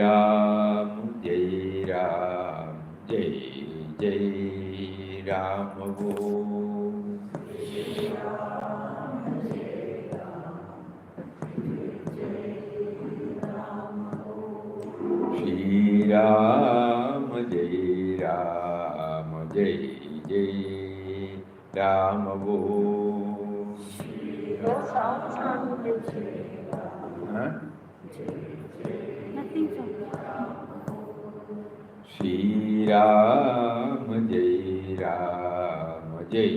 Ram, Jai Ram, Jai Jai Ram Om. Shri Ram, Jai Ram, Jai Jai Ram Om. No sounds coming. Huh? Nothing from. Shri Ram, Jai Ram, Jai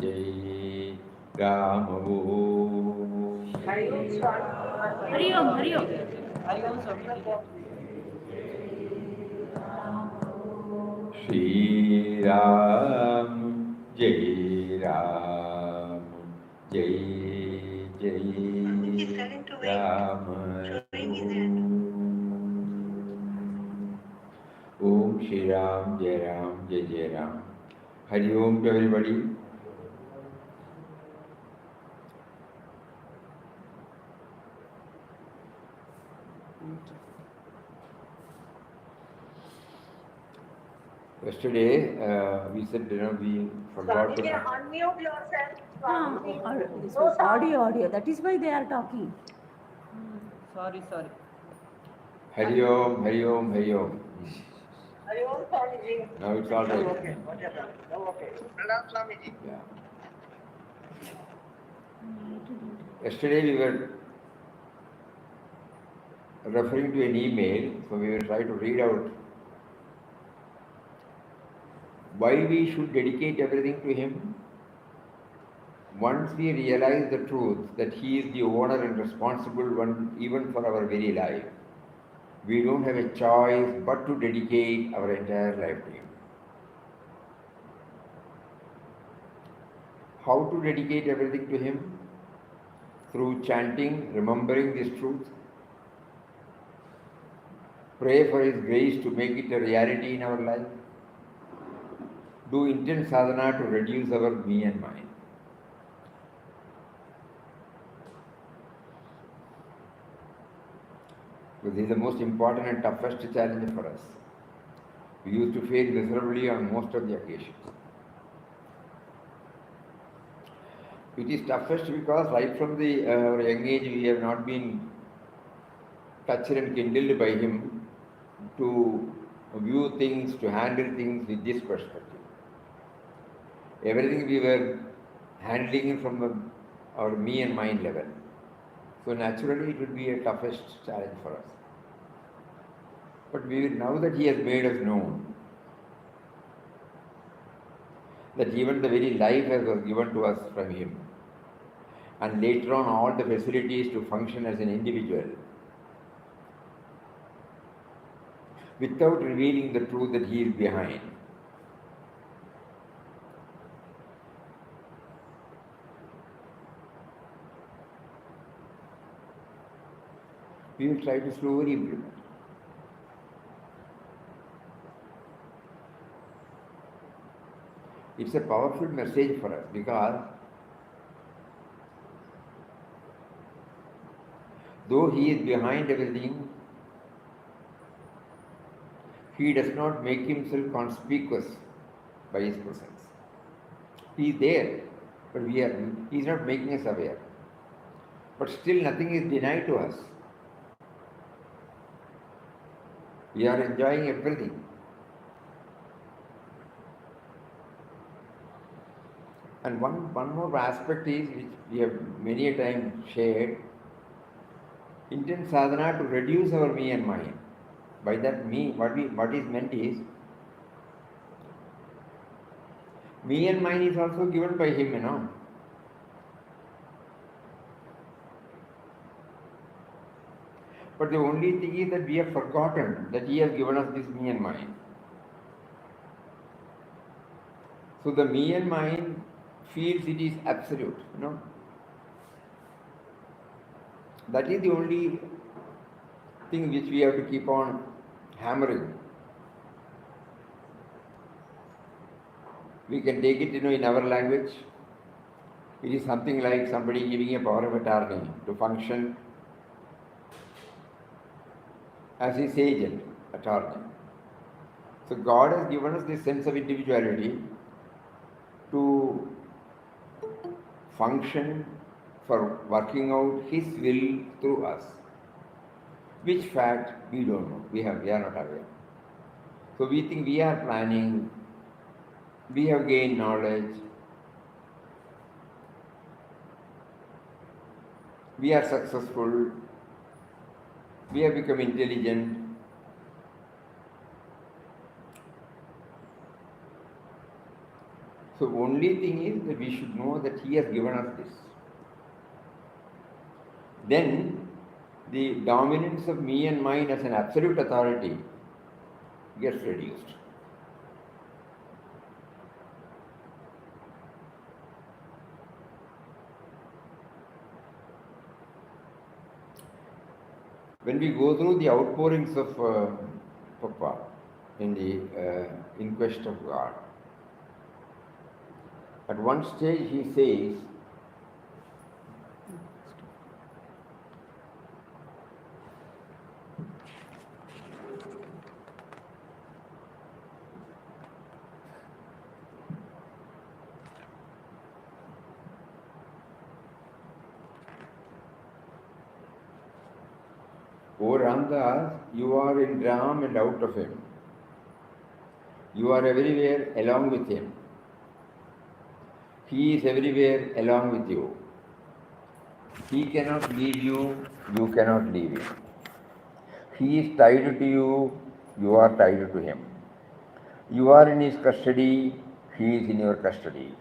Jai Ram Om. Hari Om, Hari Om. Shri Ram, Jai Ram, Jai Jai Ram Om. Shri Ram, Jai Ram, Jai Jai Ram. Hari Om to everybody. Yesterday, we said, we forgot to. Unmute yourself. This was audio. That is why they are talking. Sorry. Hari Om, Hari Om, Hari Om. Hari Om, Swamiji. Now it's all right. Okay. Pranam, Swamiji. Yeah. Yesterday we were referring to an email, so we will try to read out why we should dedicate everything to Him. Once we realize the truth that He is the owner and responsible one even for our very life, we don't have a choice but to dedicate our entire life to Him. How to dedicate everything to Him? Through chanting, remembering this truth. Pray for His grace to make it a reality in our life. Do intense sadhana to reduce our me and mine. This is the most important and toughest challenge for us. We used to fail miserably on most of the occasions. It is toughest because right from the young age we have not been touched and kindled by Him to view things, to handle things with this perspective. Everything we were handling from our me and mind level. So naturally it would be a toughest challenge for us. But now that He has made us known that even the very life was given to us from Him, and later on all the facilities to function as an individual, without revealing the truth that He is behind. We will try to slowly implement. It's a powerful message for us because though He is behind everything, He does not make Himself conspicuous by His presence. He is there, but He is not making us aware. But still nothing is denied to us. We are enjoying everything. And one more aspect is, which we have many a time shared, intense sadhana to reduce our me and mine. By that me, what is meant is, me and mine is also given by Him, But the only thing is that we have forgotten that He has given us this me and mine. So the me and mine feels it is absolute, That is the only thing which we have to keep on hammering. We can take it, in our language. It is something like somebody giving a power of attorney to function as his agent at all times. So God has given us this sense of individuality to function for working out His will through us. Which fact we don't know, we are not aware. So we think we are planning, we have gained knowledge, we are successful, we have become intelligent. So only thing is that we should know that He has given us this. Then the dominance of me and mine as an absolute authority gets reduced. When we go through the outpourings of Papa in the In Quest of God, at one stage he says, O Ramdas, you are in Ram and out of him. You are everywhere along with him. He is everywhere along with you. He cannot leave you, you cannot leave him. He is tied to you, you are tied to him. You are in his custody, he is in your custody.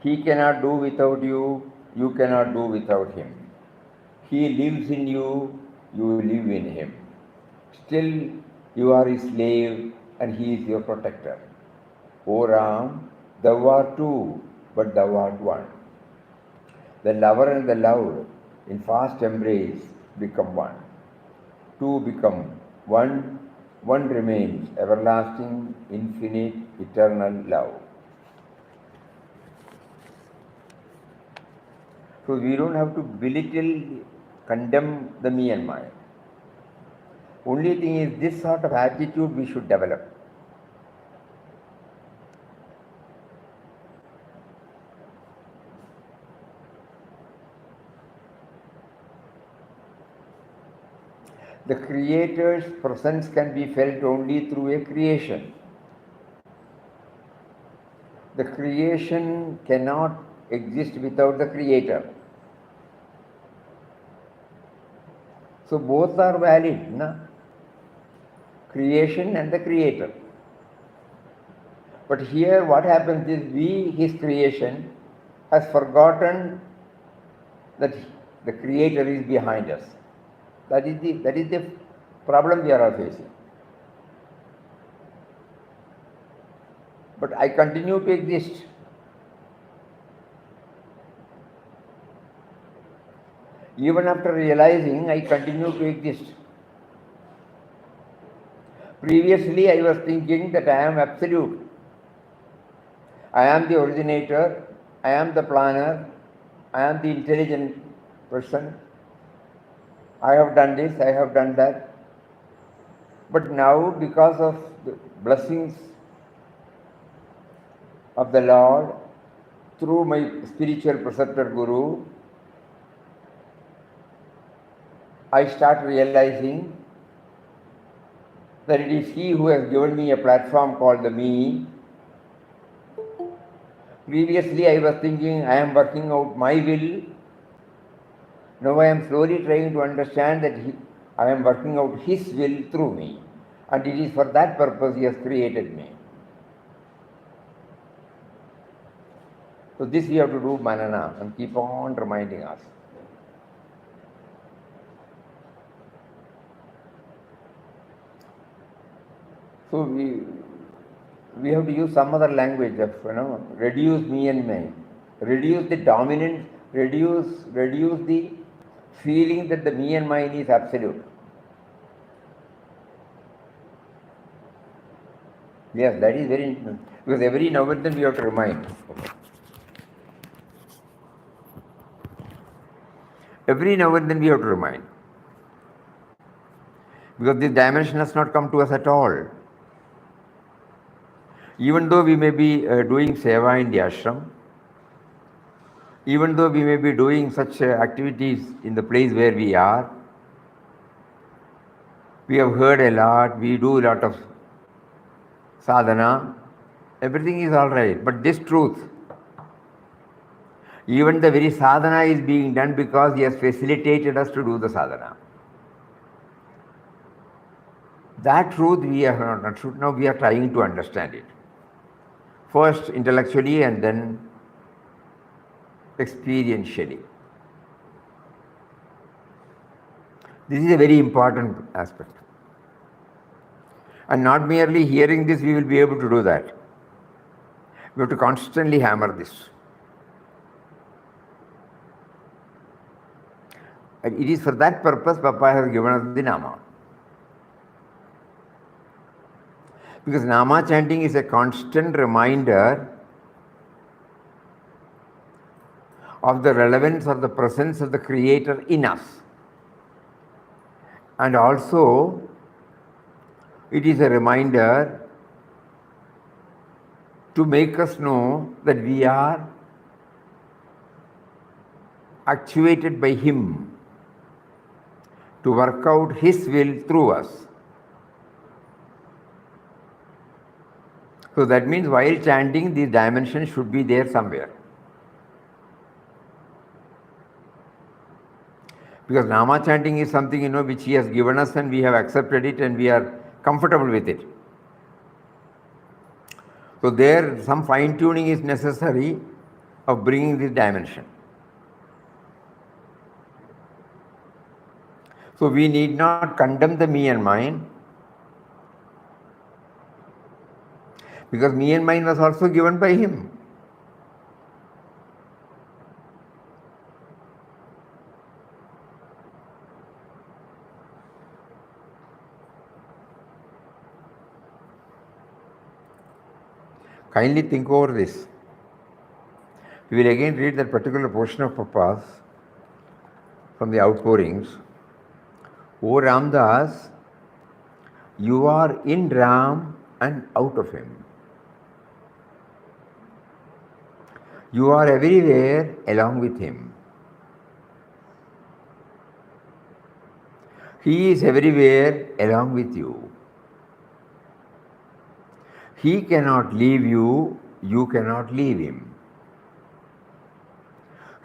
He cannot do without you, you cannot do without him. He lives in you, you live in him. Still, you are his slave and he is your protector. O Ram, thou art two, but thou art one. The lover and the loved in fast embrace become one. Two become one, one remains everlasting, infinite, eternal love. So we don't have to belittle, condemn the me and mine. Only thing is this sort of attitude we should develop. The Creator's presence can be felt only through a creation. The creation cannot exist without the Creator. So both are valid, na? Creation and the Creator. But here what happens is we, His creation, has forgotten that the Creator is behind us. That is the problem we are all facing. But I continue to exist. Even after realizing, I continue to exist. Previously, I was thinking that I am absolute. I am the originator, I am the planner, I am the intelligent person. I have done this, I have done that. But now, because of the blessings of the Lord, through my spiritual preceptor Guru, I start realizing that it is he who has given me a platform called the Me. Previously, I was thinking I am working out my will. Now I am slowly trying to understand that I am working out his will through me. And it is for that purpose he has created me. So this we have to do manana and keep on reminding us. So we have to use some other language of, reduce me and mine. Reduce the dominance, reduce the feeling that the me and mine is absolute. Yes, that is very important. Because every now and then we have to remind. Every now and then we have to remind. Because this dimension has not come to us at all. Even though we may be doing seva in the ashram, even though we may be doing such activities in the place where we are, we have heard a lot, we do a lot of sadhana, everything is all right. But this truth, even the very sadhana is being done because he has facilitated us to do the sadhana. That truth we are not, now we are trying to understand it. First intellectually and then experientially. This is a very important aspect. And not merely hearing this, we will be able to do that. We have to constantly hammer this. And it is for that purpose Papa has given us the Nama. Because Nama chanting is a constant reminder of the relevance or the presence of the Creator in us. And also, it is a reminder to make us know that we are actuated by Him to work out His will through us. So that means while chanting, these dimensions should be there somewhere. Because Nama chanting is something, which He has given us and we have accepted it and we are comfortable with it. So there some fine tuning is necessary of bringing this dimension. So we need not condemn the me and mine, because me and mine was also given by Him. Kindly think over this. We will again read that particular portion of Papa's from the Outpourings. O Ramdas, you are in Ram and out of him. You are everywhere along with him. He is everywhere along with you. He cannot leave you, you cannot leave him.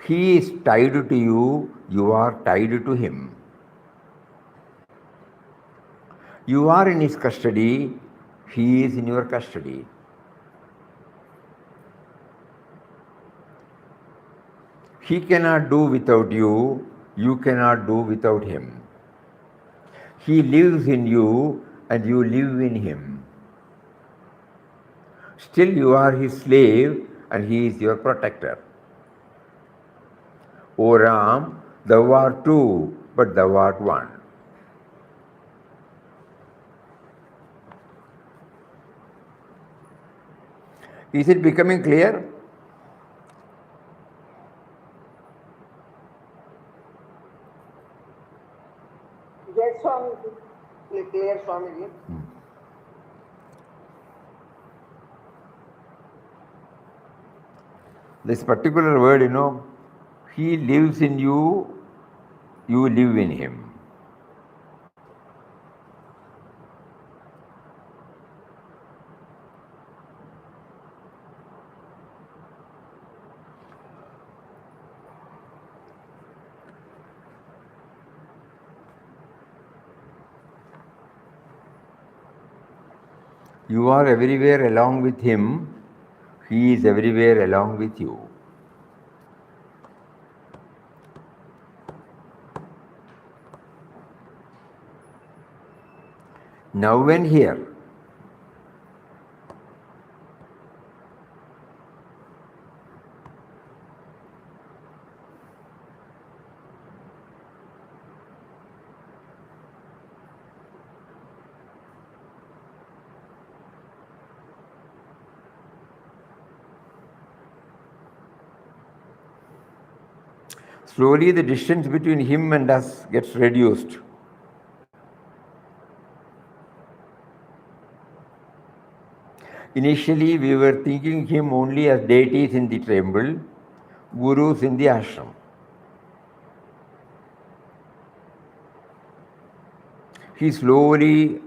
He is tied to you, you are tied to him. You are in his custody, he is in your custody. He cannot do without you, you cannot do without him. He lives in you and you live in him. Still you are his slave and he is your protector. O Ram, thou art two, but thou art one. Is it becoming clear? Yes, Swamiji. Clear, Swamiji. This particular word, he lives in you, you live in him. You are everywhere along with him, he is everywhere along with you. Now and here. Slowly the distance between him and us gets reduced. Initially, we were thinking him only as deities in the temple, gurus in the ashram. He slowly,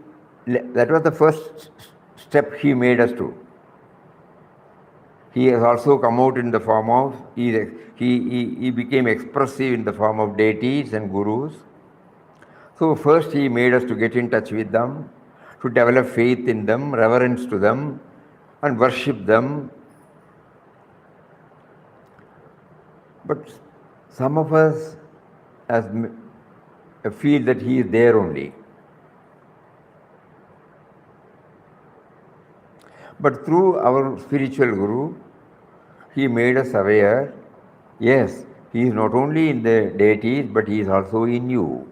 that was the first step he made us to. He has also come out in the form of, he became expressive in the form of deities and gurus. So first he made us to get in touch with them, to develop faith in them, reverence to them, and worship them. But some of us feel that he is there only. But through our spiritual guru, he made us aware, yes, he is not only in the deities, but he is also in you.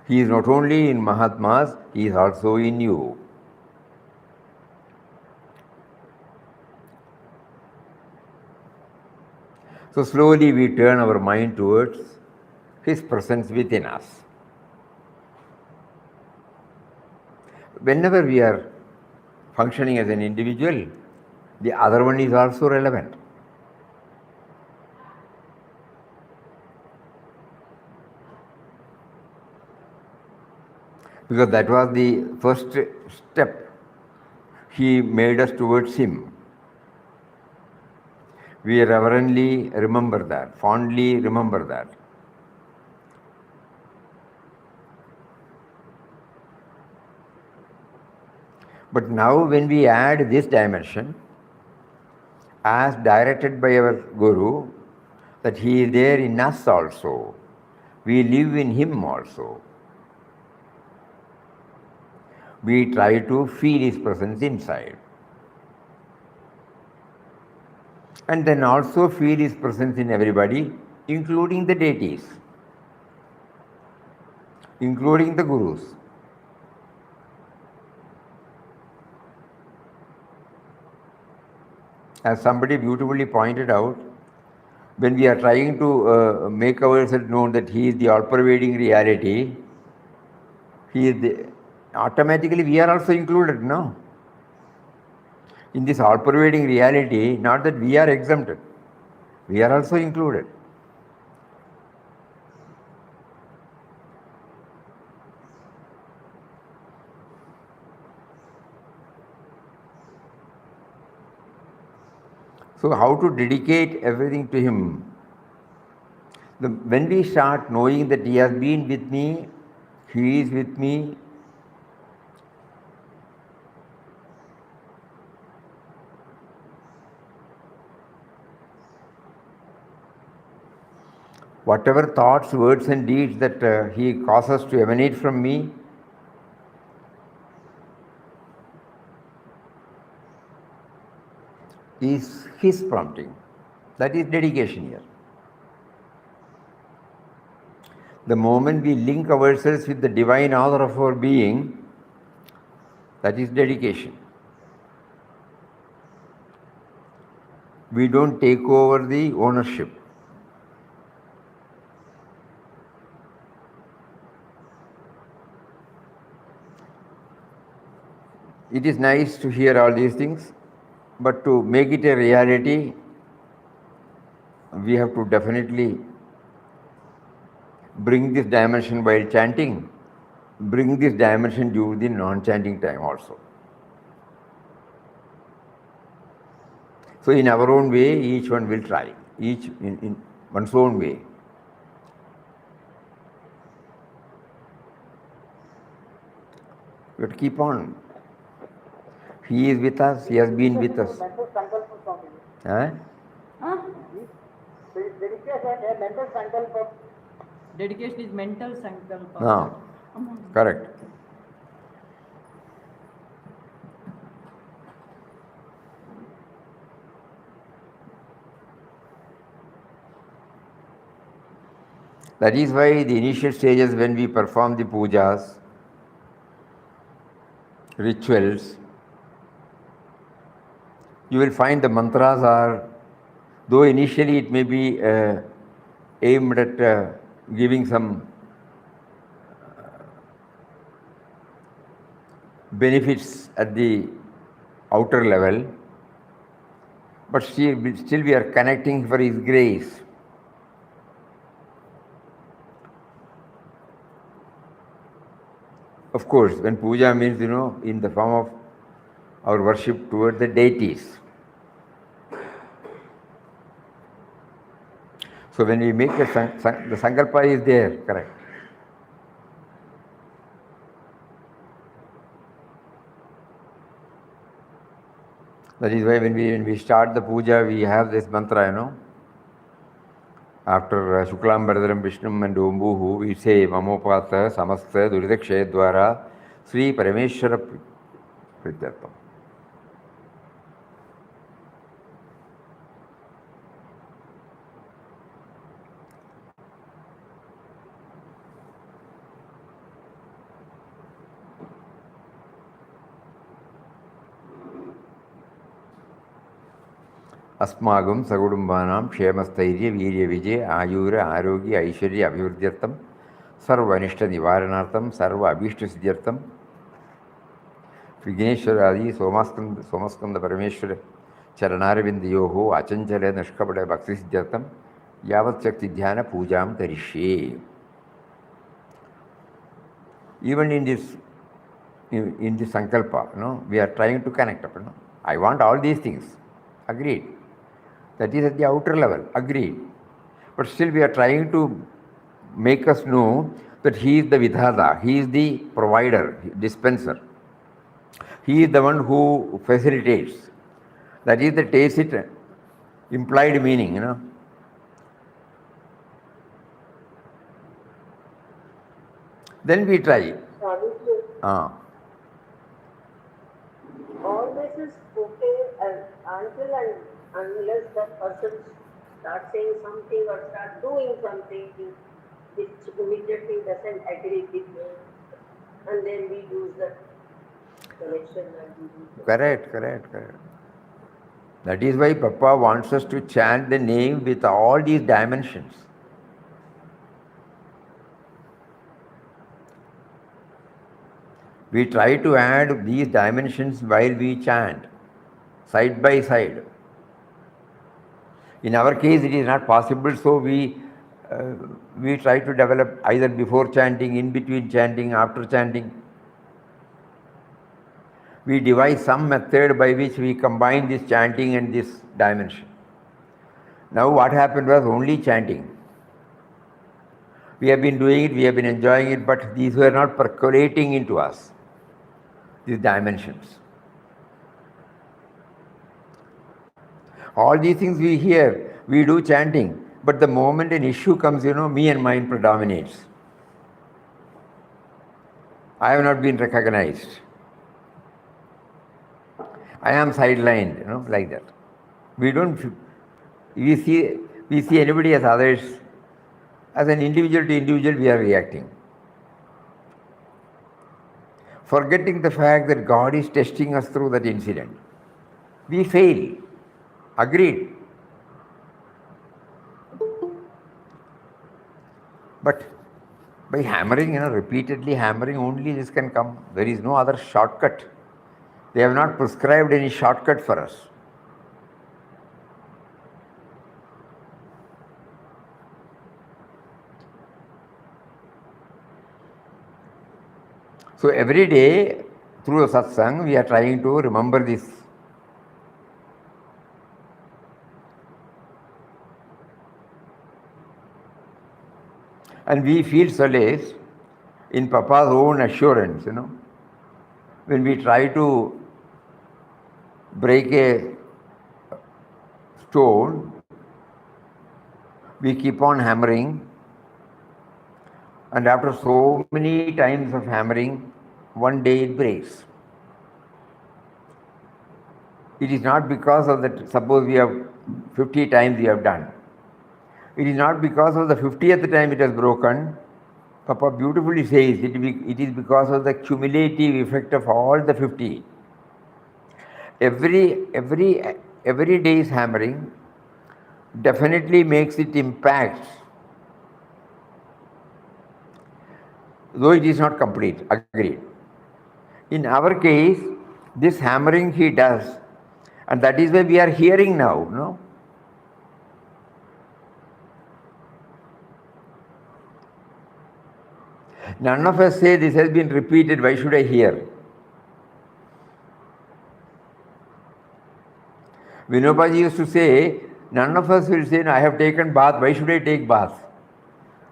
He is not only in Mahatmas, he is also in you. So slowly we turn our mind towards his presence within us. Whenever we are functioning as an individual, the other one is also relevant. Because that was the first step he made us towards him. We reverently remember that, fondly remember that. But now when we add this dimension, as directed by our Guru, that he is there in us also, we live in him also. We try to feel his presence inside. And then also feel his presence in everybody, including the deities, including the gurus. As somebody beautifully pointed out, when we are trying to make ourselves known that he is the all-pervading reality, he is automatically we are also included, no? In this all-pervading reality, not that we are exempted, we are also included. So how to dedicate everything to him? When we start knowing that he has been with me, he is with me, whatever thoughts, words and deeds that he causes to emanate from me, is his prompting. That is dedication here. The moment we link ourselves with the divine author of our being, that is dedication. We don't take over the ownership. It is nice to hear all these things, but to make it a reality, we have to definitely bring this dimension while chanting, bring this dimension during the non-chanting time also. So in our own way, each one will try, each in one's own way. We have to keep on. He is with us, he has been with us. Huh? Dedication is mental sankalpa. No, correct. That is why the initial stages when we perform the pujas, rituals, you will find the mantras are, though initially it may be aimed at giving some benefits at the outer level, but still we are connecting for His grace. Of course, when puja means, in the form of our worship toward the deities. So when we make the sankalpa is there, correct. That is why when we start the puja, we have this mantra, After Shuklam Bharadaram Vishnum and Ombuhu, we say Mamopata Samasta Duridakshay Dwara Sri Parameshwara Prityartham. अस्मागम सगुडुंबानां क्षेमस्थैर्य वीर्य विजय आयुर आरोग्य ऐश्वर्य अभिवृद्ध्यर्थम सर्व अनिष्ट निवारणार्थम सर्व अभीष्ट सिद्ध्यर्थम विघ्नेश्वर आदि सोमस्कंद परमेश्वर चरणारविंदयोः अचंचल निष्कपट भक्ति सिद्ध्यर्थम यावत् शक्ति ध्यान पूजां करिष्ये. Even in this sankalpa, we are trying to connect up. I want all these things. Agreed. That is at the outer level. Agreed. But still we are trying to make us know that He is the Vidhata, He is the provider, dispenser. He is the one who facilitates. That is the tacit implied meaning, Then we try. All this is okay until and unless that person starts saying something or starts doing something which immediately doesn't agree with me, and then we use the connection and we use the Correct. That is why Papa wants us to chant the name with all these dimensions. We try to add these dimensions while we chant, side by side. In our case, it is not possible, so we try to develop either before chanting, in between chanting, after chanting. We devise some method by which we combine this chanting and this dimension. Now what happened was only chanting. We have been doing it, we have been enjoying it, but these were not percolating into us, these dimensions. All these things we hear, we do chanting, but the moment an issue comes, me and mine predominates. I have not been recognized. I am sidelined, like that. We see anybody as others. As an individual to individual, we are reacting. Forgetting the fact that God is testing us through that incident. We fail. Agreed. But by hammering, repeatedly hammering, only this can come. There is no other shortcut. They have not prescribed any shortcut for us. So every day, through the satsang, we are trying to remember this. And we feel solace in Papa's own assurance, when we try to break a stone, we keep on hammering, and after so many times of hammering, one day it breaks. It is not because of that, suppose we have 50 times we have done. It is not because of the 50th time it has broken. Papa beautifully says it is because of the cumulative effect of all the 50. Every day's hammering definitely makes it impact, though it is not complete, agreed. In our case, this hammering he does, and that is why we are hearing now, no? None of us say this has been repeated, why should I hear? Vinobaji used to say, none of us will say, no, I have taken bath, why should I take bath?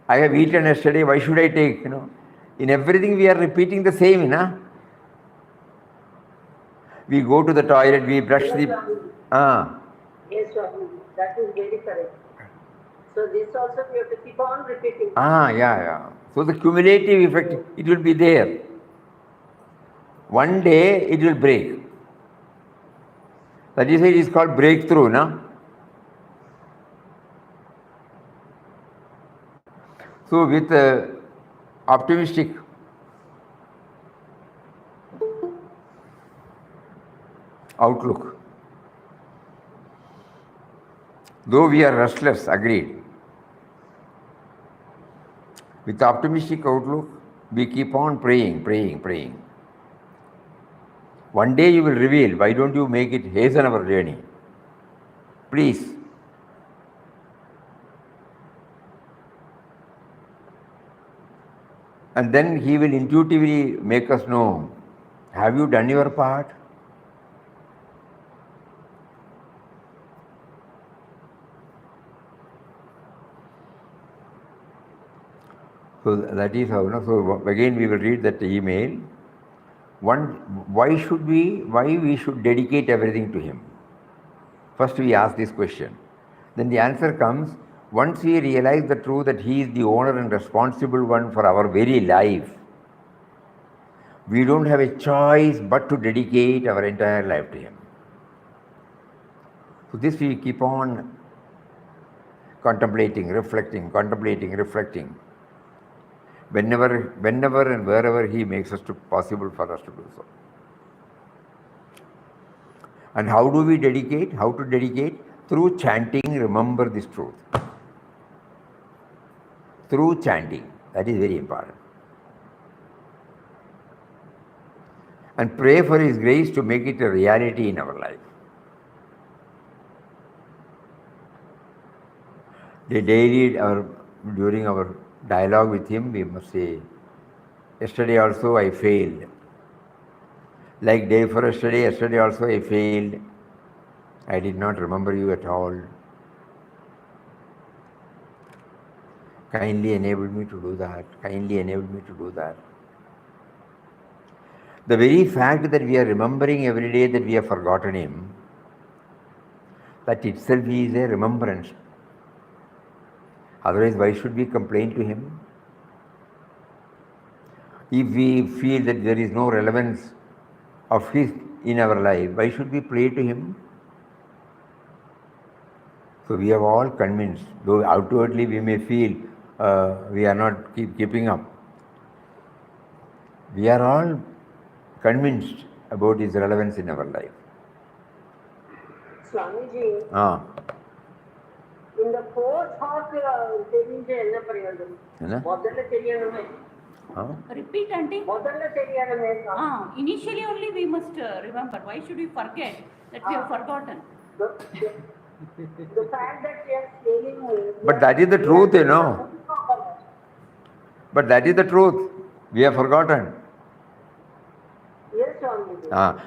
I have eaten yesterday, why should I take, In everything we are repeating the same, We go to the toilet, we brush Yes, the... Swami. Yes, Swami. That is very correct. So this also we have to keep on repeating. Yeah. So the cumulative effect, it will be there. One day it will break. That is why it is called breakthrough, no? So with optimistic outlook, though we are restless, agreed. With optimistic outlook, we keep on praying. One day you will reveal, why don't you make it hasten our journey? Please. And then he will intuitively make us know, have you done your part? So that is how, so again we will read that email. Why we should dedicate everything to him? First we ask this question. Then the answer comes, once we realize the truth that he is the owner and responsible one for our very life, we don't have a choice but to dedicate our entire life to him. So this we keep on contemplating, reflecting. Whenever and wherever he makes us possible for us to do so. And how do we dedicate? How to dedicate? Through chanting, remember this truth. Through chanting. That is very important. And pray for his grace to make it a reality in our life. During our dialogue with him, we must say, yesterday also I failed. Like day for yesterday also I failed. I did not remember you at all. Kindly enable me to do that. The very fact that we are remembering every day that we have forgotten him, that itself is a remembrance. Otherwise, why should we complain to him? If we feel that there is no relevance of his in our life, why should we pray to him? So we are all convinced, though outwardly we may feel we are not keeping up. We are all convinced about his relevance in our life. Swamiji, in the fourth thought, Repeat, auntie. Initially only we must remember. Why should we forget that we have forgotten? The fact that we are feeling. But that is the truth, But that is the truth. We have forgotten. Yes, Swami.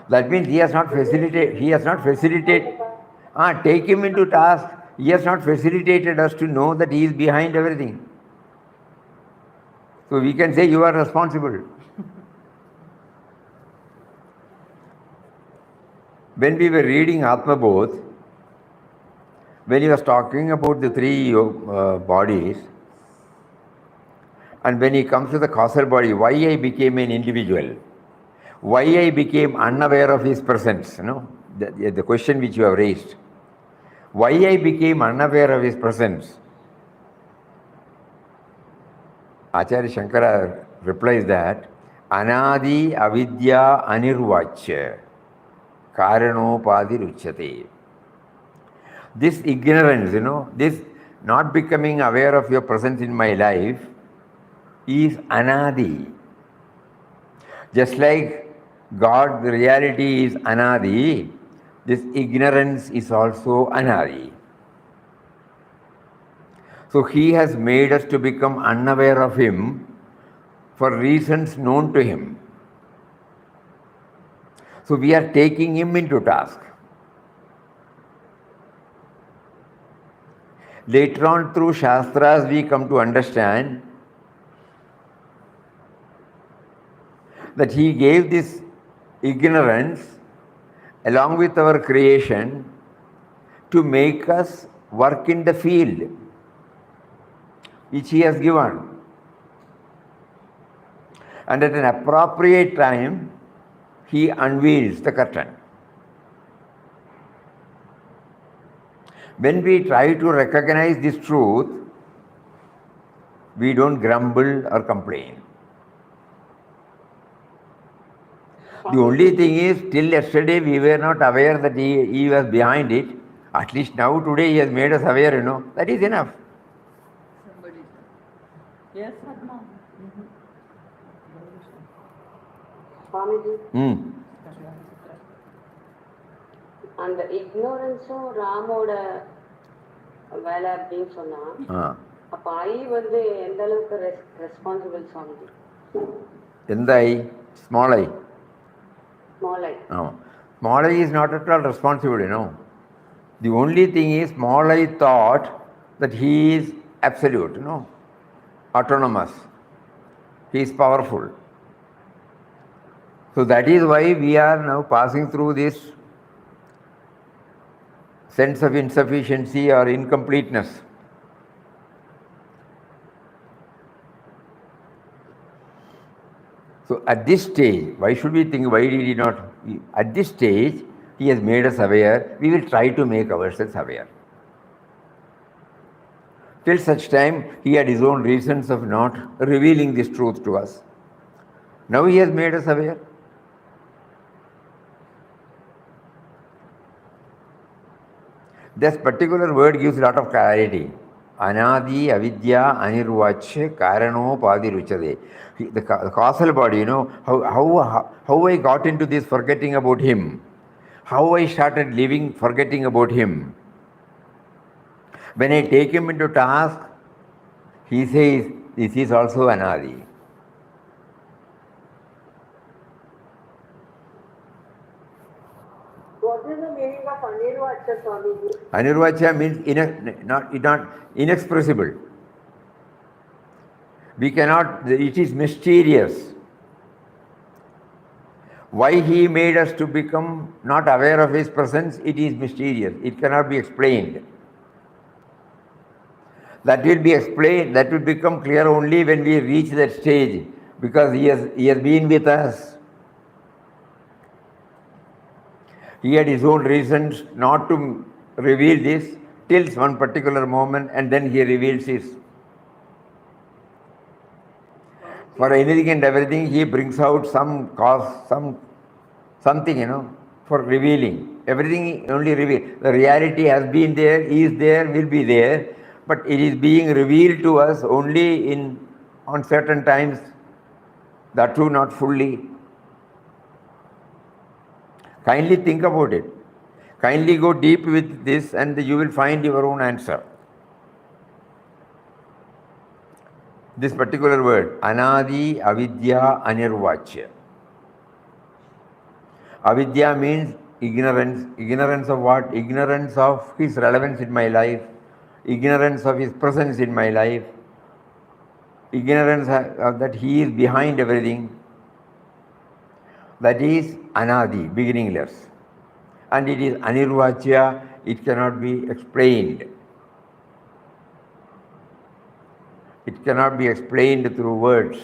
That means he has not facilitated. Take him into task. He has not facilitated us to know that he is behind everything. So we can say you are responsible. When we were reading Atma Bodh, when he was talking about the three bodies, and when he comes to the causal body, why I became an individual, why I became unaware of his presence, the question which you have raised. Why I became unaware of his presence? Acharya Shankara replies that Anadi avidya anirvachya karanopadi ruchyate. This ignorance, this not becoming aware of your presence in my life is anadi. Just like God, the reality is anadi, this ignorance is also anadi. So he has made us to become unaware of him for reasons known to him. So we are taking him into task. Later on through Shastras we come to understand that he gave this ignorance along with our creation to make us work in the field which he has given. And at an appropriate time, he unveils the curtain. When we try to recognize this truth, we don't grumble or complain. The only thing is, till yesterday we were not aware that he was behind it. At least now, today, he has made us aware, that is enough. Somebody said. Yes, Padma. Swamiji, அந்த ignorance-உம் ராமோட வேலை அப்படின்னு சொன்னா, அப்ப ஐ வந்து எந்த அளவுக்கு responsible Swamiji? எந்த I? Small I. Small I. Small I is not at all responsible, The only thing is, small I thought that he is absolute, autonomous. He is powerful. So that is why we are now passing through this sense of insufficiency or incompleteness. So at this stage, why should we think, why did he not? At this stage, he has made us aware, we will try to make ourselves aware. Till such time, he had his own reasons of not revealing this truth to us. Now he has made us aware. This particular word gives a lot of clarity. Anadi, avidya, anirvachya, karano, padiruchade. The causal body, how I got into this forgetting about him. How I started living forgetting about him. When I take him into task, he says, this is also anadi. What is the meaning of Anirvachya, Swamiji? Anirvachya means not inexpressible. We cannot, it is mysterious. Why he made us to become not aware of his presence, it is mysterious. It cannot be explained. That will be explained, that will become clear only when we reach that stage, because he has been with us. He had his own reasons not to reveal this till one particular moment, and then he reveals this. For anything and everything, he brings out some cause, something, for revealing. Everything only revealed. The reality has been there, is there, will be there, but it is being revealed to us only on certain times, that too not fully. Kindly think about it. Kindly go deep with this and you will find your own answer. This particular word, anadi, avidya, anirvachya. Avidya means ignorance. Ignorance of what? Ignorance of his relevance in my life. Ignorance of his presence in my life. Ignorance that he is behind everything. That is anadi, beginningless. And it is anirvachya, it cannot be explained. It cannot be explained through words.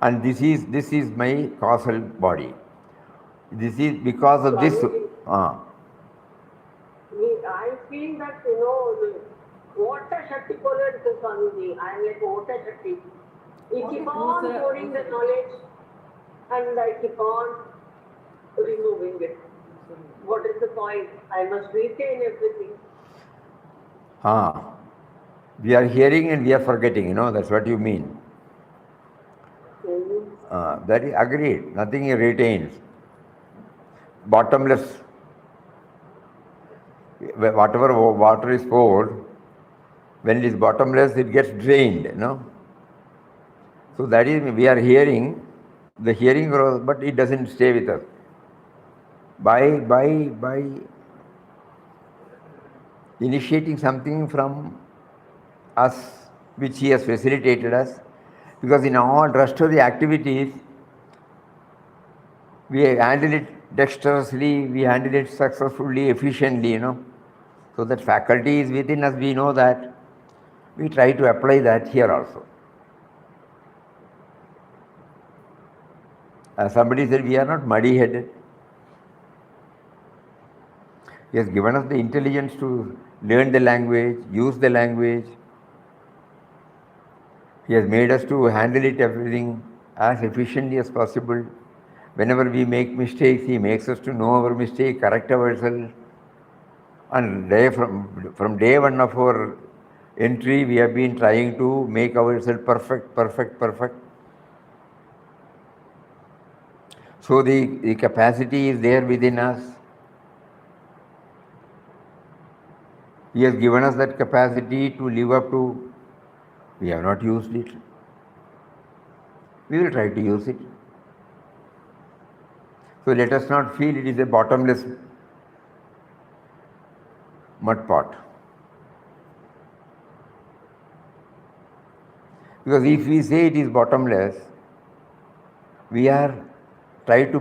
And this is my causal body. This is because of this. I feel that, the water Shakti equivalent to Swamiji. I am like water Shakti. I keep on pouring the knowledge and I keep on removing it. What is the point? I must retain everything. We are hearing and we are forgetting, that's what you mean. Yes. That is agreed. Nothing retains. Bottomless. Whatever water is poured, when it is bottomless, it gets drained. So that is, we are hearing, the hearing grows, but it doesn't stay with us. By initiating something from us, which he has facilitated us, because in all rest of the activities, we handle it dexterously, we handle it successfully, efficiently, So that faculty is within us, we know that. We try to apply that here also. As somebody said, we are not muddy-headed. He has given us the intelligence to learn the language, use the language. He has made us to handle it everything as efficiently as possible. Whenever we make mistakes, he makes us to know our mistake, correct ourselves. And from day one of our entry, we have been trying to make ourselves perfect. So the capacity is there within us. He has given us that capacity to live up to. We have not used it. We will try to use it. So let us not feel it is a bottomless mud pot. Because if we say it is bottomless, we are trying to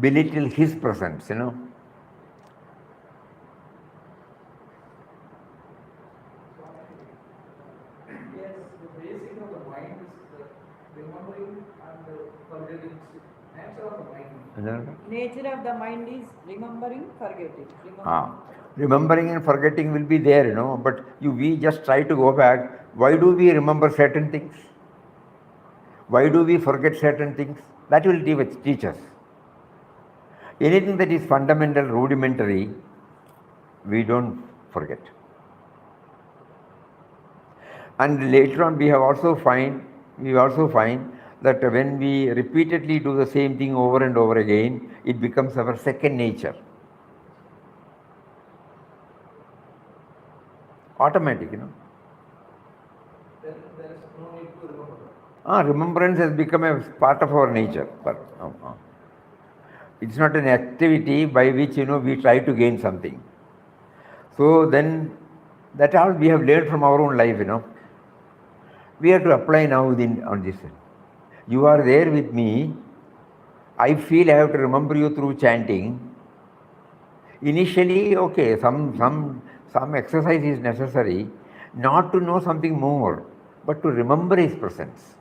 belittle his presence, Yes, the basic of the mind is the remembering and forgetting. Nature of the mind. Nature of the mind is remembering, forgetting. Remembering and forgetting will be there, but we just try to go back. Why do we remember certain things? Why do we forget certain things? That will teach us. Anything that is fundamental, rudimentary, we don't forget. And later on, we also find that when we repeatedly do the same thing over and over again, it becomes our second nature. Automatic, Then there is no need to remember. Remembrance has become a part of our nature. It's not an activity by which we try to gain something. So then, that all we have learned from our own life. We have to apply now on this. You are there with me. I feel I have to remember you through chanting. Initially, okay, some exercise is necessary, not to know something more, but to remember his presence.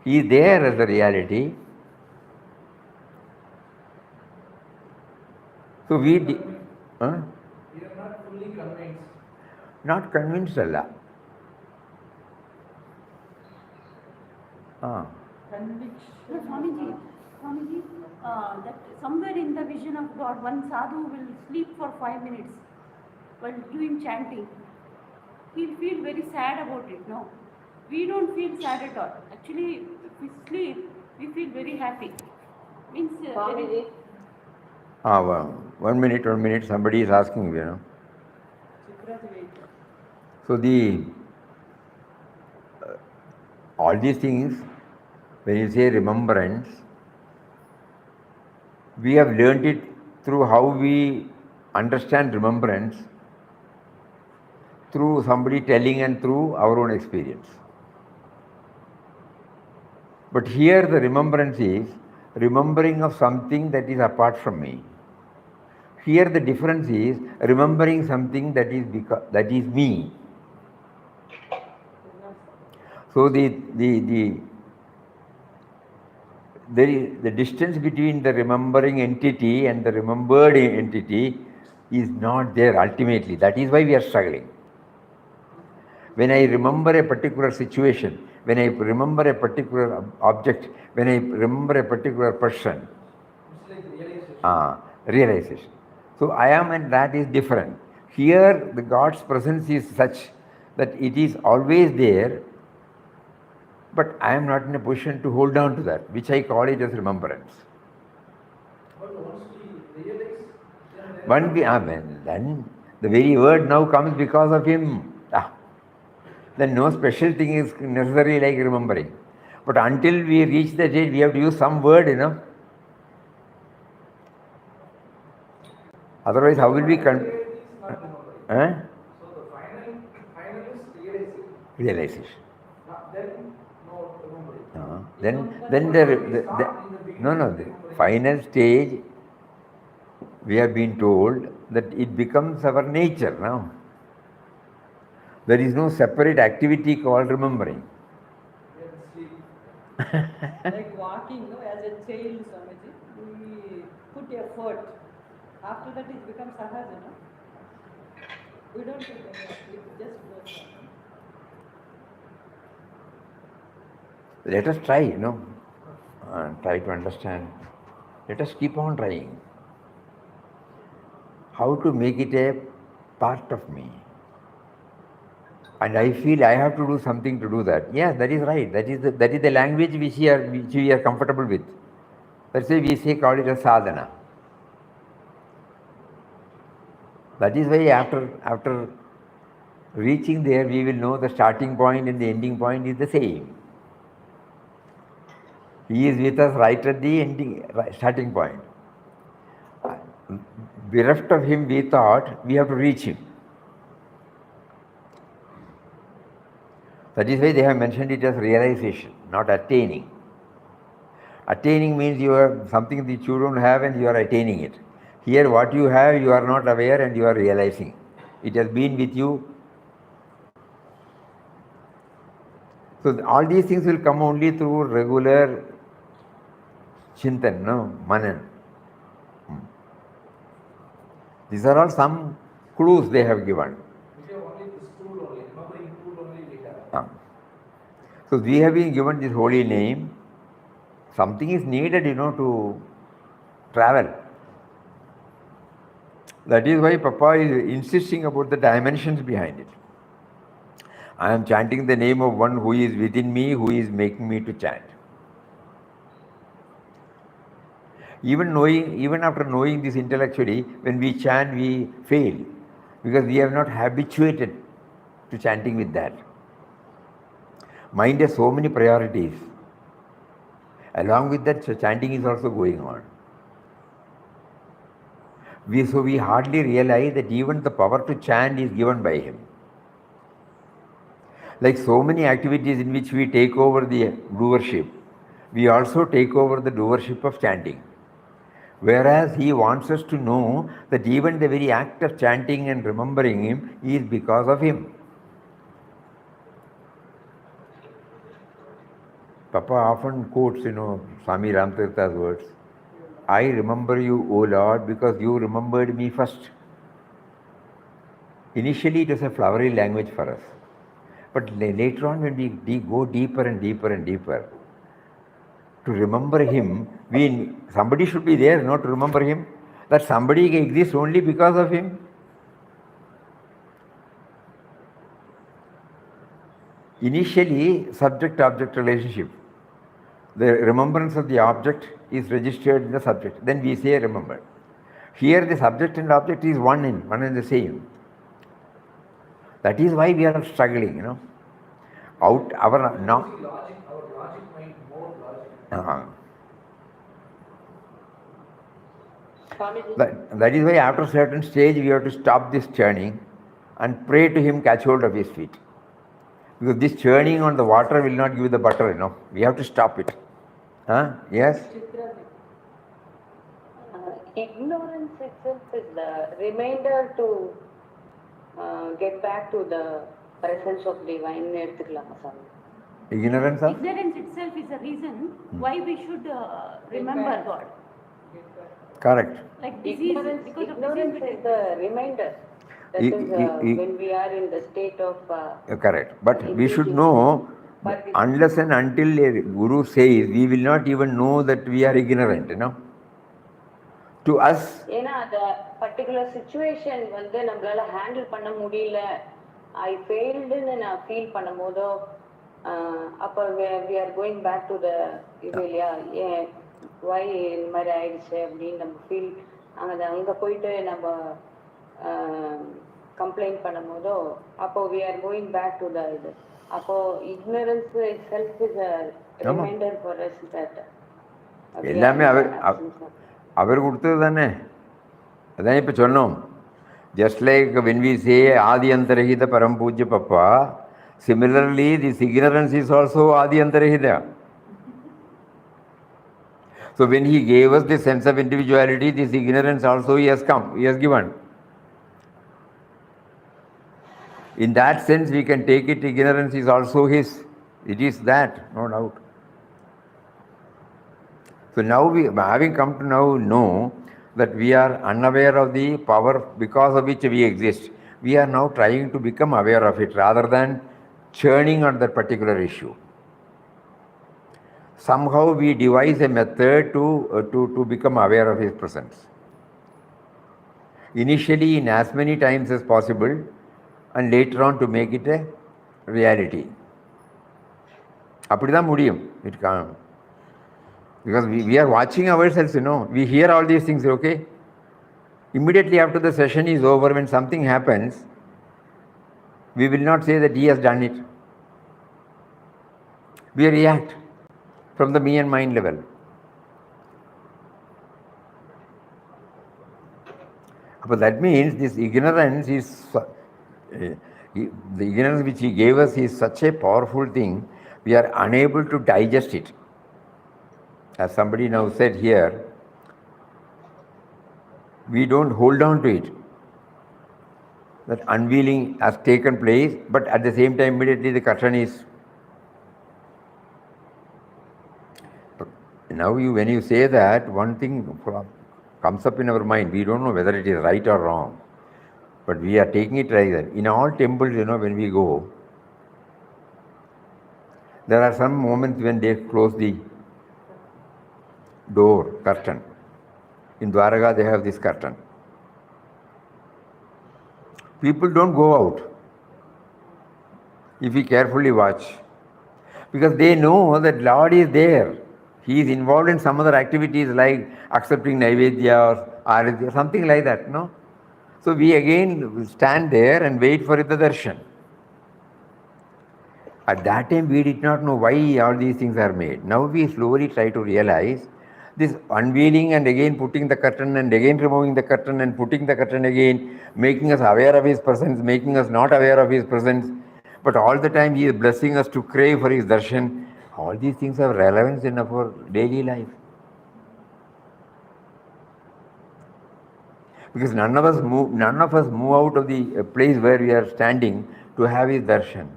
He is there as a reality. So we We are not fully convinced. not convinced, Allah. Conviction. No, Swamiji, that somewhere in the vision of God, one sadhu will sleep for 5 minutes while doing chanting. He'll feel very sad about it, no? We don't feel sad at all. Actually, if we sleep, we feel very happy. Means Swamiji, 1 minute, somebody is asking, So all these things, when you say remembrance, we have learned it through how we understand remembrance, through somebody telling and through our own experience. But here the remembrance is remembering of something that is apart from me. Here the difference is remembering something that is me. So the distance between the remembering entity and the remembered entity is not there ultimately. That is why we are struggling. When I remember a particular situation, when I remember a particular object, when I remember a particular person, It's like realization. Realization. So I am and that is different. Here the God's presence is such that it is always there, But I am not in a position to hold on to that, which I call it as remembrance. But once we realize, Then the very word now comes because of him. Then no special thing is necessary like remembering. But until we reach that stage, we have to use some word, Otherwise, how will we reality is not remembering. So the final is realizing. realization? Then no remembering. Then the final stage, we have been told that it becomes our nature now. There is no separate activity called remembering. We are asleep. Like walking, no, as a child, Swamiji, we put effort. After that, it becomes sahaja, no? We don't take any effort, it just goes on. Let us try, try to understand. Let us keep on trying. How to make it a part of me. And I feel I have to do something to do that. Yes, that is right. That is the language which we are comfortable with. That's why we call it a sadhana. That is why after reaching there, we will know the starting point and the ending point is the same. He is with us right at the starting point. Bereft of him, we thought we have to reach him. That is why they have mentioned it as realization, not attaining. Attaining means you have something that you don't have and you are attaining it. Here what you have, you are not aware and you are realizing. It has been with you. So all these things will come only through regular chintan, manan. These are all some clues they have given. We have only this tool only, remembering tool only we have. So we have been given this holy name. Something is needed, to travel. That is why Papa is insisting about the dimensions behind it. I am chanting the name of one who is within me, who is making me to chant. Even after knowing this intellectually, when we chant, we fail because we have not habituated to chanting with that. Mind has so many priorities. Along with that, chanting is also going on. So we hardly realize that even the power to chant is given by him. Like so many activities in which we take over the doership, we also take over the doership of chanting. Whereas he wants us to know that even the very act of chanting and remembering him is because of him. Papa often quotes, Swami Ramdas words, I remember you, O Lord, because you remembered me first. Initially it was a flowery language for us. But later on when we go deeper and deeper and deeper, to remember him, somebody should be there, not to remember him. That somebody exists only because of him. Initially, subject-object relationship. The remembrance of the object is registered in the subject. Then we say remembered. Here the subject and object is one and the same. That is why we are struggling, Our logic mind more logic. That is why after a certain stage we have to stop this churning and pray to him, catch hold of his feet. Because this churning on the water will not give the butter, We have to stop it. Yes? Ignorance itself is the reminder to get back to the presence of divine. Ignorance of? Ignorance itself is a reason why we should remember God. Correct. Like disease, because of Ignorance disease, is the reminder. That is when we are in the state of... correct. But we should know, unless and until a guru says, we will not even know that we are ignorant, To us... the particular situation, handle I failed in a feel pannamodo, அப்போ we are going back to the இது இல்லையா, ஏன் why இந்த மாதிரி ஆயிடுச்சு அப்படின்னு நம்ம feel அங்கே போயிட்டு நம்ம கம்ப்ளைண்ட் பண்ணும்போதோ அப்போ we are going back to the இது. அப்போ ignorance itself is a reminder for us that எல்லாமே அவர் கொடுத்தது தானே. அதான் இப்போ சொன்னோம். Just like when we say Adi Antarahita Param Puja Papa, similarly this ignorance is also Adi Antarahita. So when he gave us the sense of individuality, this ignorance also he has given. In that sense we can take it, ignorance is also his. It is that, no doubt. So now we, having come to now know that we are unaware of the power because of which we exist, we are now trying to become aware of it rather than churning on that particular issue. Somehow we devise a method to become aware of his presence. Initially in as many times as possible, and later on to make it a reality. அப்படிதான் முடியும். It can't. Because we are watching ourselves, we hear all these things, okay? Immediately after the session is over, when something happens, we will not say that he has done it. We react from the me and mind level. But that means this ignorance is, the ignorance which he gave us is such a powerful thing, we are unable to digest it. As somebody now said here, we don't hold on to it. That unveiling has taken place, but at the same time immediately the curtain is. Now when you say that, one thing comes up in our mind. We don't know whether it is right or wrong, but we are taking it right there. In all temples, when we go, there are some moments when they close the door, curtain. In Dwaraka they have this curtain. People don't go out if we carefully watch, because they know that Lord is there. He is involved in some other activities like accepting Naivedya or Aradhya, something like that, no? So we again stand there and wait for the darshan. At that time we did not know why all these things are made. Now we slowly try to realize this unveiling and again putting the curtain and again removing the curtain and putting the curtain again, making us aware of his presence, making us not aware of his presence, but all the time he is blessing us to crave for his darshan. All these things have relevance in our daily life. Because none of us move out of the place where we are standing to have his darshan.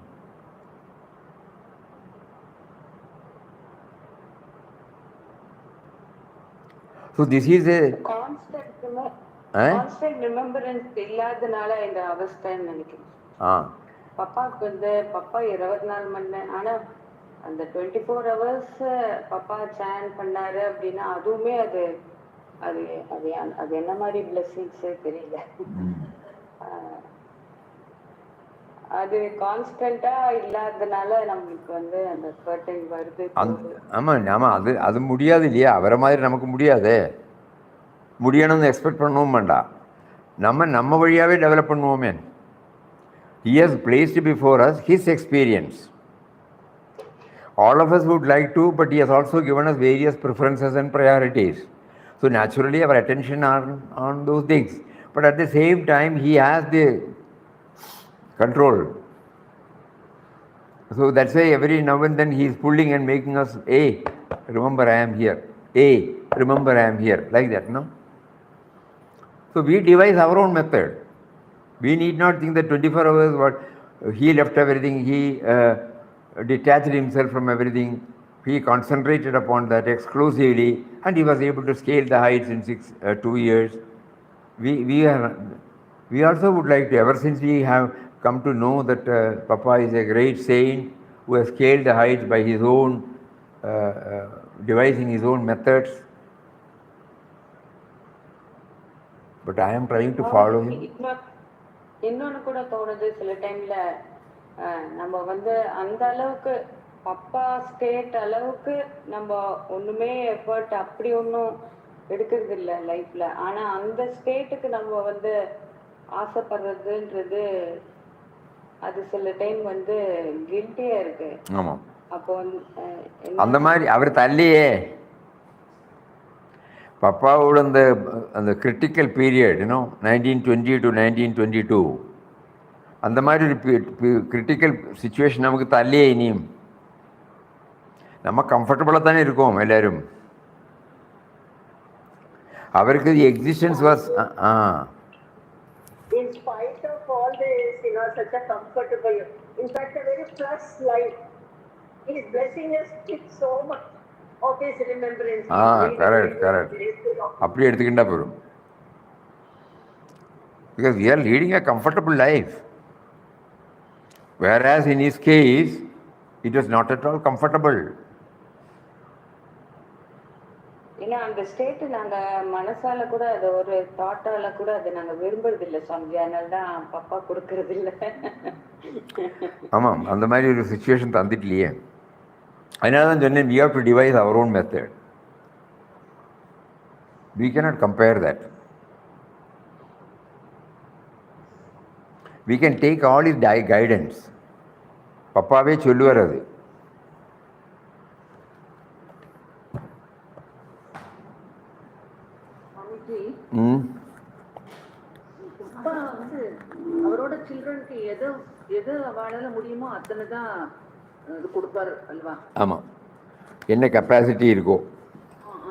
So this is a constant remembrance இல்லாதனால இந்த அவஸ்தைன்னு நினைக்கிறேன். பப்பாவுக்கு பப்பா 24 மணி நேரம், ஆனா அந்த 24 hours Papa சேன் பண்ணாரு அப்படின்னா அதுவுமே அது அது அது அது என்ன மாதிரி பிளெஸிங்ஸே தெரியல. அது கான்ஸ்டன்டா இல்லாதனால நம்மளுக்கு அந்த கர்டன் வருது. ஆமாம் அது முடியாது இல்லையா? அவரை மாதிரி நமக்கு முடியாது. முடியணும்னு எக்ஸ்பெக்ட் பண்ணவும் வேண்டாம். நம்ம வழியாகவே develop பண்ணுவோமே. He has placed before us his experience. All of us would like to, but he has also given us various preferences and priorities. So naturally our attention on those things. But at the same time he has the control. So that's why every now and then he is pulling and making us, hey, remember I am here. Hey, remember I am here. Like that, no? So we devise our own method. We need not think that 24 hours he left everything, he detached himself from everything, he concentrated upon that exclusively, and he was able to scale the heights in 2 years. We also would like to, ever since we have come to know that Papa is a great saint who has scaled the heights by his own devising his own methods, but I am trying to follow him. இன்னொன்னு கூட தோணுது சில டைம்ல, நம்ம வந்து அந்த அளவுக்கு Papa state அளவுக்கு நம்ம ஒண்ணுமே எஃபர்ட் அப்படி ஒன்றும் எடுக்கிறது இல்லை லைஃப்ல. ஆனா அந்த ஸ்டேட்டுக்கு நம்ம வந்து ஆசைப்படுறதுன்றது அது சில டைம் வந்து கில்ட்டியா இருக்கு. ஆமாம், அப்போ வந்து அந்த மாதிரி அவர் தள்ளியே பப்பாவோட அந்த அந்த கிரிட்டிக்கல் பீரியட் 1920 to 1922 அந்த மாதிரி ஒரு கிரிட்டிக்கல் சுச்சுவேஷன் நமக்கு தள்ளியே இனியும் நம்ம கம்ஃபர்டபுளாக தானே இருக்கோம் எல்லாரும். அவருக்கு existence was In spite of all this, such a comfortable, in fact, a very plus life. He is blessing us with so much of his remembrance. Correct அப்படி எடுத்துக்கிட்டா போதும். Because we are leading a comfortable life. Whereas in his case, it was not at all comfortable. ஏன்னா அந்த state நாங்க மனசால கூட அது ஒரு தாட்டால கூட அது நாங்க விரும்புறது இல்லை சுவாமி. அதனால தான் பப்பா கொடுக்கறது இல்லை. ஆமாம், அந்த மாதிரி ஒரு சுச்சுவேஷன் தந்துட்டலையே. அதனால தான் சொன்னேன், we have to devise our own method. We cannot compare that. We can take all his guidance. பப்பாவே சொல்லுவார் அது. அப்பா வந்து அவரோட சில்ட்ரனுக்கு எது அவளால முடியுமோ அத்தனை தான் இது கொடுப்பாரு அல்வா. ஆமாம், என்ன கெப்பாசிட்டி இருக்கோ,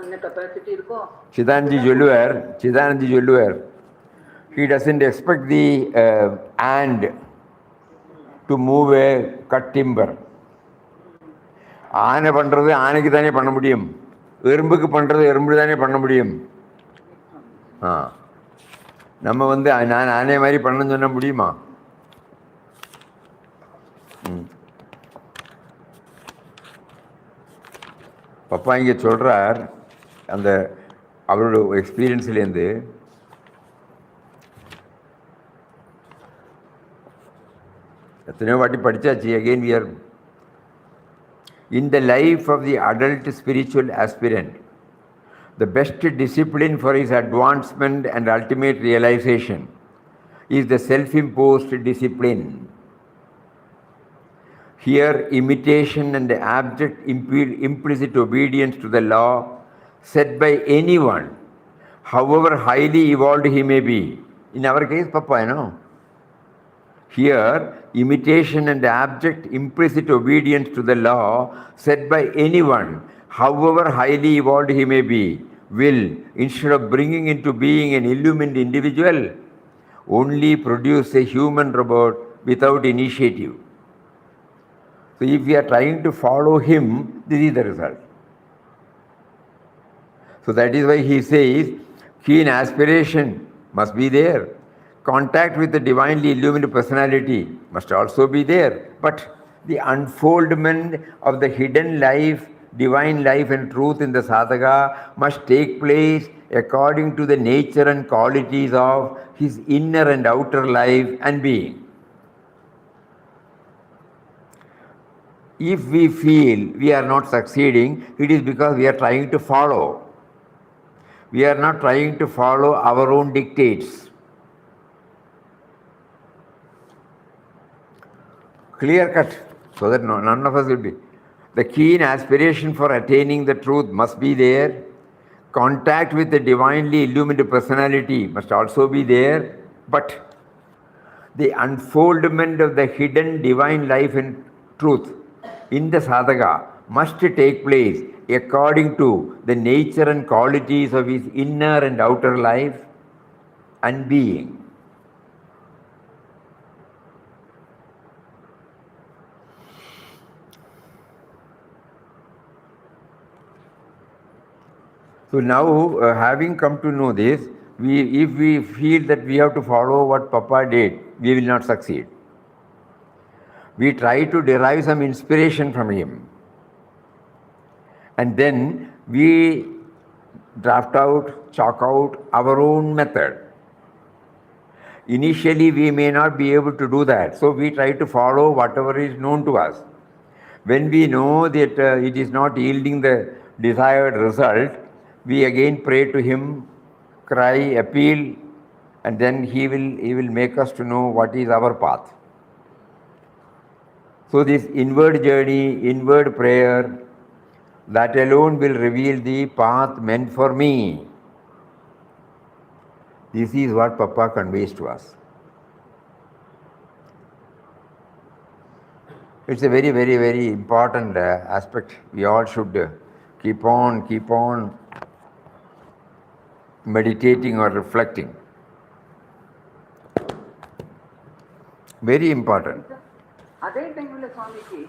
என்ன கெப்பாசிட்டி இருக்கோ. சிதானந்தி சொல்லுவார் he doesn't expect the hand to move a cut timber. ஆனை பண்ணுறது ஆனைக்கு தானே பண்ண முடியும், எறும்புக்கு பண்ணுறது எறும்பு தானே பண்ண முடியும். நம்ம வந்து நான் ஆனே மாதிரி பண்ணணும்னு சொன்ன முடியுமா? பப்பா இங்கே சொல்கிறார், அந்த அவரோட எக்ஸ்பீரியன்ஸ்லேருந்து, எத்தனையோ வாட்டி படித்தாச்சு. Again we are in the life of the adult spiritual aspirant. The best discipline for his advancement and ultimate realization is the self-imposed discipline. Here, imitation and abject implicit obedience to the law set by anyone, however highly evolved he may be. In our case, Papa, Here, imitation and abject implicit obedience to the law set by anyone, however highly evolved he may be, will, instead of bringing into being an illumined individual, only produce a human robot without initiative. So if we are trying to follow him, this is the result. So that is why he says, keen aspiration must be there. Contact with the divinely illumined personality must also be there. But the unfoldment of the hidden life, divine life and truth in the sadhaka must take place according to the nature and qualities of his inner and outer life and being. If we feel we are not succeeding, it is because we are trying to follow. We are not trying to follow our own dictates. Clear cut, so that none of us will be. The keen aspiration for attaining the truth must be there. Contact with the divinely illumined personality must also be there. But the unfoldment of the hidden divine life and truth in the sadhaka must take place according to the nature and qualities of his inner and outer life and being. So now, having come to know this, if we feel that we have to follow what Papa did, we will not succeed. We try to derive some inspiration from him. And then we draft out, chalk out our own method. Initially, we may not be able to do that. So we try to follow whatever is known to us. When we know that it is not yielding the desired result, we again pray to him, cry, appeal, and then he will make us to know what is our path. So this inward journey, inward prayer, that alone will reveal the path meant for me. This is what Papa conveys to us. It's a very, very, very important aspect. We all should keep on meditating or reflecting. Very important. அதே டைம்ல Swamiji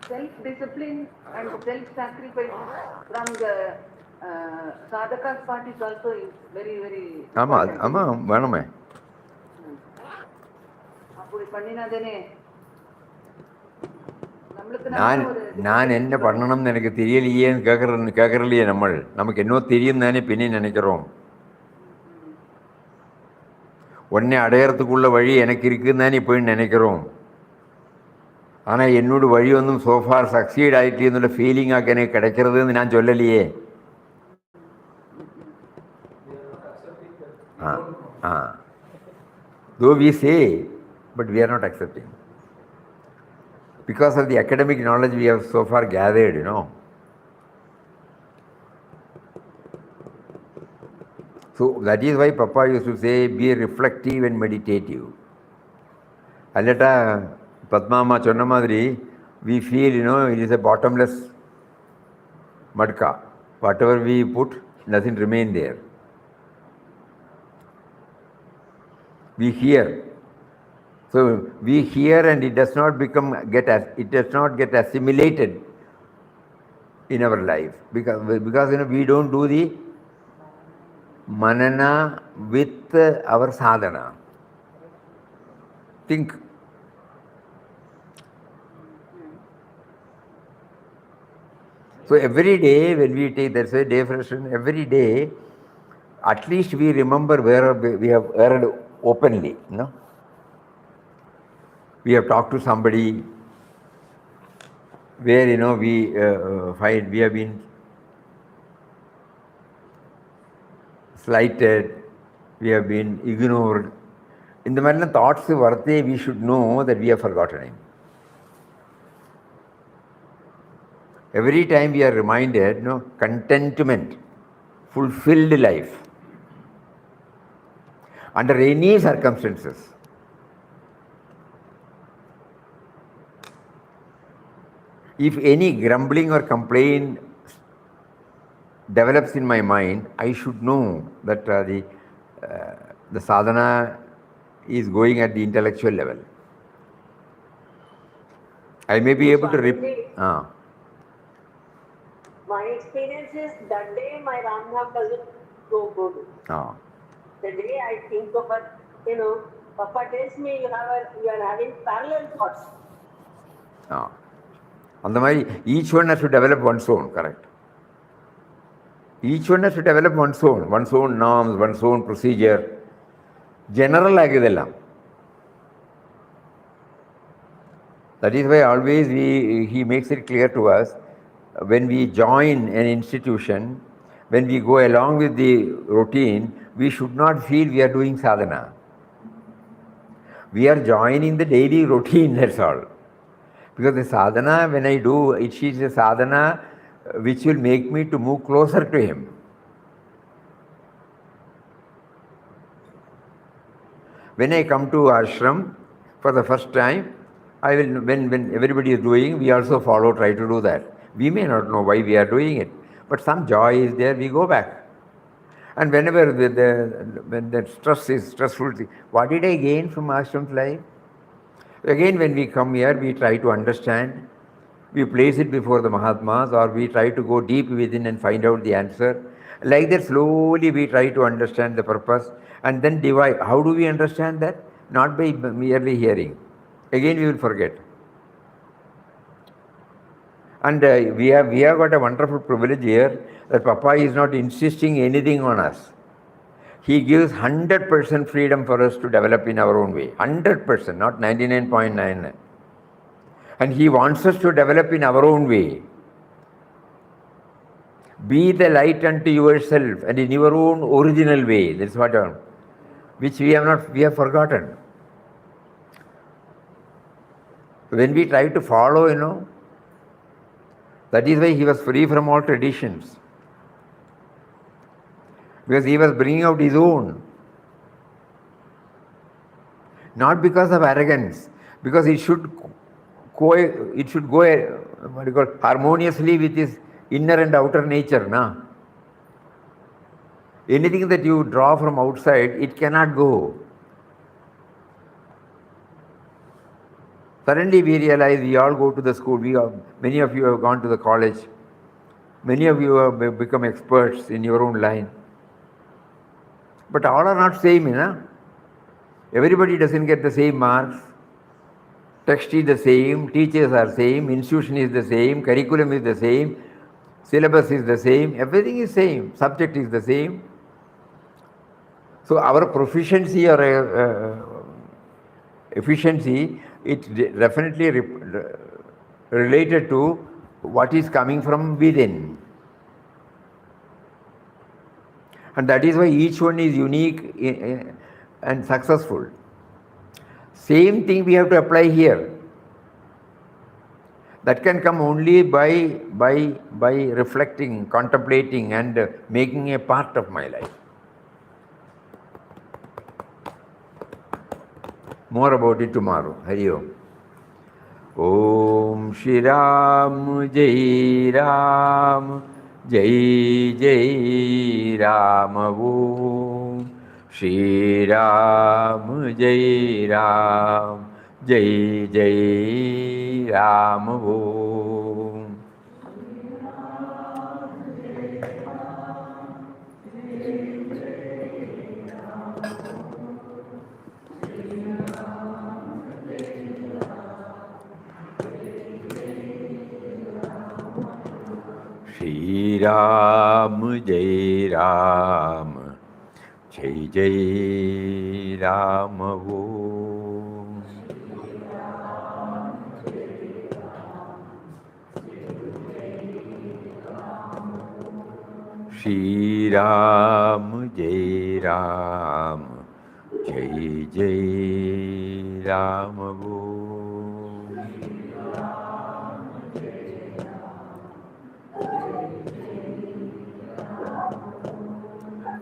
self discipline and self sacrifice from the sadhaka's part is also very very ஆமாம் வேணுமே. அப்படி பண்ணினாதானே நான் என்ன பண்ணணும்னு எனக்கு தெரியலையேன்னு கேட்கறலையே நமக்கு என்ன தெரியும் தானே பின்னே நினைக்கிறோம். உடனே அடையறதுக்குள்ள வழி எனக்கு இருக்குன்னு தானே போய் நினைக்கிறோம். ஆனால் என்னோட வழி ஒன்றும் சோஃபார் சக்சீட் ஆகிட்டு என்னோட ஃபீலிங்காக எனக்கு கிடைக்கிறதுன்னு நான் சொல்லலையே. Though we say, but we are not accepting. Because of the academic knowledge we have so far gathered, So that is why Papa used to say, be reflective and meditative. Allata Padmama சொன்ன மாதிரி, we feel, it is a bottomless madka. Whatever we put, doesn't remain there. We hear. So we hear and it does not get assimilated in our life because we don't do the manana with our sadhana. Think. So every day when we take, that's a day session, every day at least we remember where we have erred openly, We have talked to somebody where we find we have been slighted, we have been ignored. In the matter of thoughts, we should know that we have forgotten him. Every time we are reminded, contentment, fulfilled life under any circumstances. If any grumbling or complaint develops in my mind, I should know that the sadhana is going at the intellectual level. I may be able to My experience is that day my Ramdas doesn't go good. The day I think of it, Papa tells me you are having parallel thoughts. On the way, each one has to develop one's own, correct? Each one has to develop one's own norms, one's own procedure. General agidella. That is why always he makes it clear to us, when we join an institution, when we go along with the routine, we should not feel we are doing sadhana. We are joining the daily routine, that's all. Because the sadhana, when I do, it is a sadhana which will make me to move closer to him. When I come to ashram for the first time, I will, when everybody is doing, we also follow, try to do that. We may not know why we are doing it, but some joy is there, we go back. And whenever when the stress is stressful, what did I gain from ashram's life? Again, when we come here, we try to understand, we place it before the Mahatmas, or we try to go deep within and find out the answer. Like that, slowly we try to understand the purpose and then divide. How do we understand that? Not by merely hearing. Again, we will forget. And we have got a wonderful privilege here that Papa is not insisting anything on us. He gives 100% freedom for us to develop in our own way. 100%, not 99.99. And He wants us to develop in our own way. Be the light unto yourself and in your own original way. That's what which we have forgotten. When we try to follow, that is why He was free from all traditions. Because He was bringing out His own. Not because of arrogance, because it should go harmoniously with His inner and outer nature. Anything that you draw from outside, it cannot go. Suddenly we realize we all go to the school. Many of you have gone to the college. Many of you have become experts in your own line. But all are not same, Everybody doesn't get the same marks. Text is the same, teachers are same, institution is the same, curriculum is the same, syllabus is the same, everything is same, subject is the same. So our proficiency or efficiency, it's definitely related to what is coming from within. And that is why each one is unique and successful. Same thing we have to apply here. That can come only by reflecting, contemplating and making a part of my life. More about it tomorrow. Hari Om. Om Shri Ram Jai Ram Jai Jai Ram Om Shri Ram Jai Ram Jai Jai Ram Om. Shri Ram Jai Ram Jai Jai Ram Om. Shri Ram Jai Ram Jai Jai Ram Om.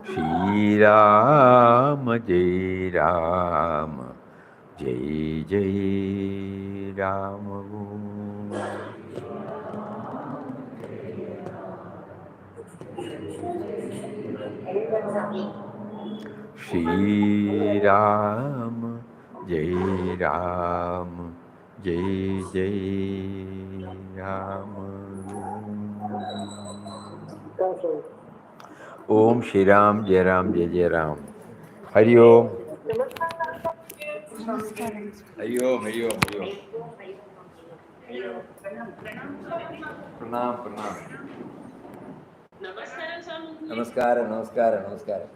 Shri Ram Jai Ram Jai Jai Ram Om. Shri Ram Jai Ram Jai Jai Ram Om. Shri Ram Jai Ram Jai Jai Ram. Hari Om. Hari Om, Hari Om, Hari Om. Pranam. Namaskara, Namaskara, Namaskara.